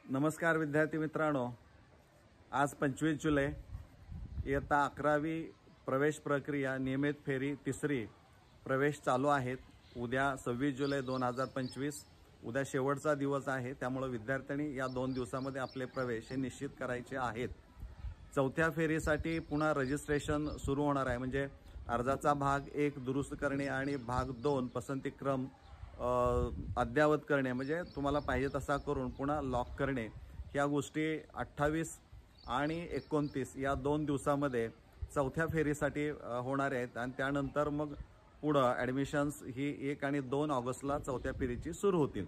नमस्कार विद्यार्थी मित्रांनो, आज 25 जुलै इयत्ता 11वी प्रवेश प्रक्रिया नियमित फेरी तिसरी प्रवेश चालू आहेत। उद्या 26 जुलै 2025 उद्या शेवटचा दिवस आहे। त्यामुळे विद्यार्थ्यांनी या 2 दिवसांमध्ये आपले प्रवेश हे निश्चित करायचे आहेत। चौथ्या फेरीसाठी पुन्हा रजिस्ट्रेशन सुरू होणार आहे। म्हणजे अर्जाचा भाग 1 दुरुस्त करणे आणि भाग 2 पसंतीक्रम अद्ययावत करणे, म्हणजे तुम्हाला पाहिजे तसा करून पुन्हा लॉक करणे, ह्या गोष्टी 28 आणि 29 या 2 दिवसांमध्ये चौथ्या फेरीसाठी होणार आहेत। आणि त्यानंतर मग पुढे ॲडमिशन्स ही 1 आणि 2 ऑगस्टला चौथ्या फेरीची सुरू होतील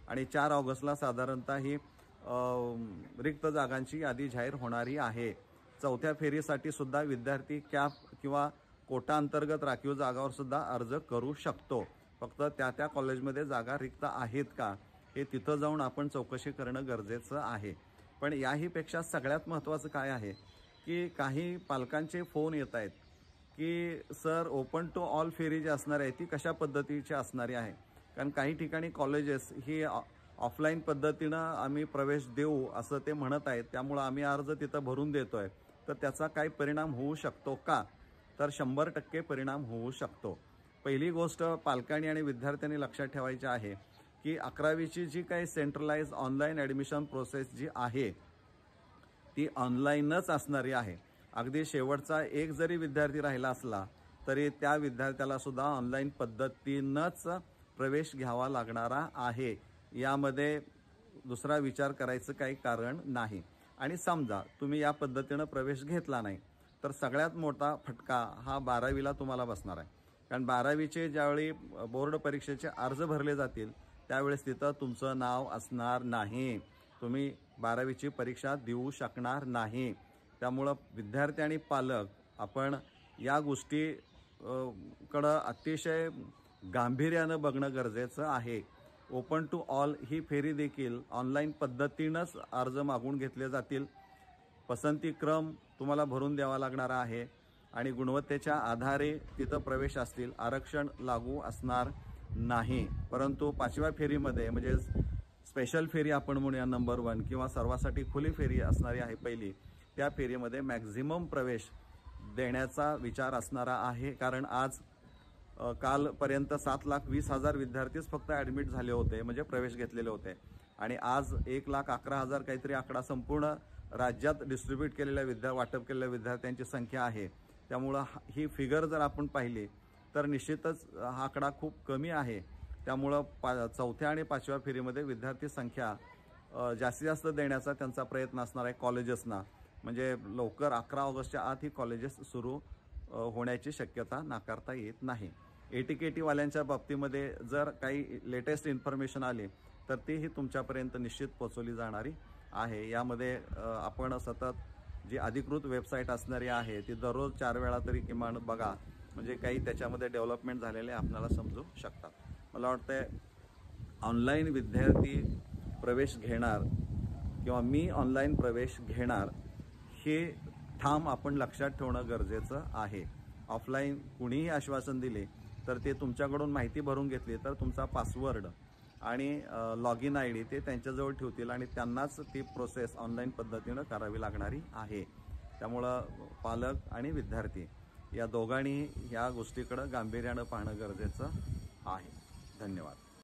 आणि 4 ऑगस्टला साधारणतः ही रिक्त जागांची यादी जाहीर होणारी आहे। चौथ्या फेरीसाठी सुद्धा विद्यार्थी कॅप किंवा कोटा अंतर्गत राखीव जागावर सुद्धा अर्ज करू शकतो। फक्त त्या कॉलेजमध्ये जागा रिक्त आहेत का हे तिथं जाऊन आपण चौकशी करणं गरजेचं आहे। पण याहीपेक्षा सगळ्यात महत्त्वाचं काय आहे की काही पालकांचे फोन येत आहेत की सर ओपन टू ऑल फेरी जी असणार आहे ती कशा पद्धतीची असणारी आहे। कारण काही ठिकाणी कॉलेजेस ही ऑफलाईन पद्धतीनं आम्ही प्रवेश देऊ असं ते म्हणत आहेत, त्यामुळे आम्ही अर्ज तिथं भरून देतोय, तर त्याचा काय परिणाम होऊ शकतो का? तर 100% परिणाम होऊ शकतो। पहिली गोष्ट पालकांनी आणि विद्यार्थ्यांनी लक्षात ठेवायची आहे की 11वीची जी काही सेंट्रलाइज ऑनलाईन ॲडमिशन प्रोसेस जी आहे ती ऑनलाईनच असणारी आहे। अगदी शेवटचा एक जरी विद्यार्थी राहिला असला तरी त्या विद्यार्थ्याला सुद्धा ऑनलाईन पद्धतीनंच प्रवेश घ्यावा लागणारा आहे। यामध्ये दुसरा विचार करायचं काही कारण नाही। आणि समजा तुम्ही या पद्धतीनं प्रवेश घेतला नाही तर सगळ्यात मोठा फटका हा 12वीला तुम्हाला बसणार आहे। कारण 12वीचे ज्यावेळी बोर्ड परीक्षेचे अर्ज भरले जातील त्यावेळेस तिथं तुमचं नाव असणार नाही, तुम्ही 12वीची परीक्षा देऊ शकणार नाही। त्यामुळं विद्यार्थी आणि पालक आपण या गोष्टी कडं अतिशय गांभीर्यानं बघणं गरजेचं आहे। ओपन टू ऑल ही फेरी देखील ऑनलाईन पद्धतीनंच अर्ज मागून घेतले जातील। पसंतीक्रम तुम्हाला भरून द्यावा लागणार आहे आणि गुणवत्तेच्या आधारे तिथं प्रवेश असतील, आरक्षण लागू असणार नाही। परंतु 5व्या फेरीमध्ये म्हणजे स्पेशल फेरी आपण म्हणूया नंबर 1 किंवा सर्वांसाठी खुली फेरी असणारी आहे पहिली, त्या फेरीमध्ये मॅक्झिमम प्रवेश देण्याचा विचार असणारा आहे। कारण आज कालपर्यंत 7,20,000 विद्यार्थीच फक्त ॲडमिट झाले होते, म्हणजे प्रवेश घेतलेले होते, आणि आज 1,11,000 काहीतरी आकडा संपूर्ण राज्यात डिस्ट्रीब्यूट केलेल्या वाटप केलेल्या विद्यार्थ्यांची संख्या आहे। त्यामुळं ही फिगर जर आपण पाहिली तर निश्चितच हा आकडा खूप कमी आहे। त्यामुळं चौथ्या आणि 5व्या फेरीमध्ये विद्यार्थी संख्या जास्तीत जास्त देण्याचा त्यांचा प्रयत्न असणार आहे कॉलेजेसना। म्हणजे लवकर 11 ऑगस्टच्या आत ही कॉलेजेस सुरू होण्याची शक्यता नाकारता येत नाही। ATKT वाल्यांच्या बाबतीमध्ये जर काही लेटेस्ट इन्फॉर्मेशन आली तर तीही तुमच्यापर्यंत निश्चित पोहोचवली जाणारी आहे। यामध्ये आपण सतत जी अधिकृत वेबसाईट असणारी आहे ती दररोज 4 वेळा तरी किमान बघा, म्हणजे काही त्याच्यामध्ये डेव्हलपमेंट झालेले आपल्याला समजू शकतात। मला वाटतंय ऑनलाईन विद्यार्थी प्रवेश घेणार किंवा मी ऑनलाईन प्रवेश घेणार हे ठाम आपण लक्षात ठेवणं गरजेचं आहे। ऑफलाईन कुणीही आश्वासन दिले तर ते तुमच्याकडून माहिती भरून घेतली तर तुमचा पासवर्ड आणि लॉग इन ID ते त्यांच्याजवळ ठेवतील आणि त्यांनाच ती प्रोसेस ऑनलाईन पद्धतीनं करावी लागणारी आहे। त्यामुळं पालक आणि विद्यार्थी या दोघांनी या गोष्टीकडे गांभीर्यानं पाहणं गरजेचं आहे। धन्यवाद।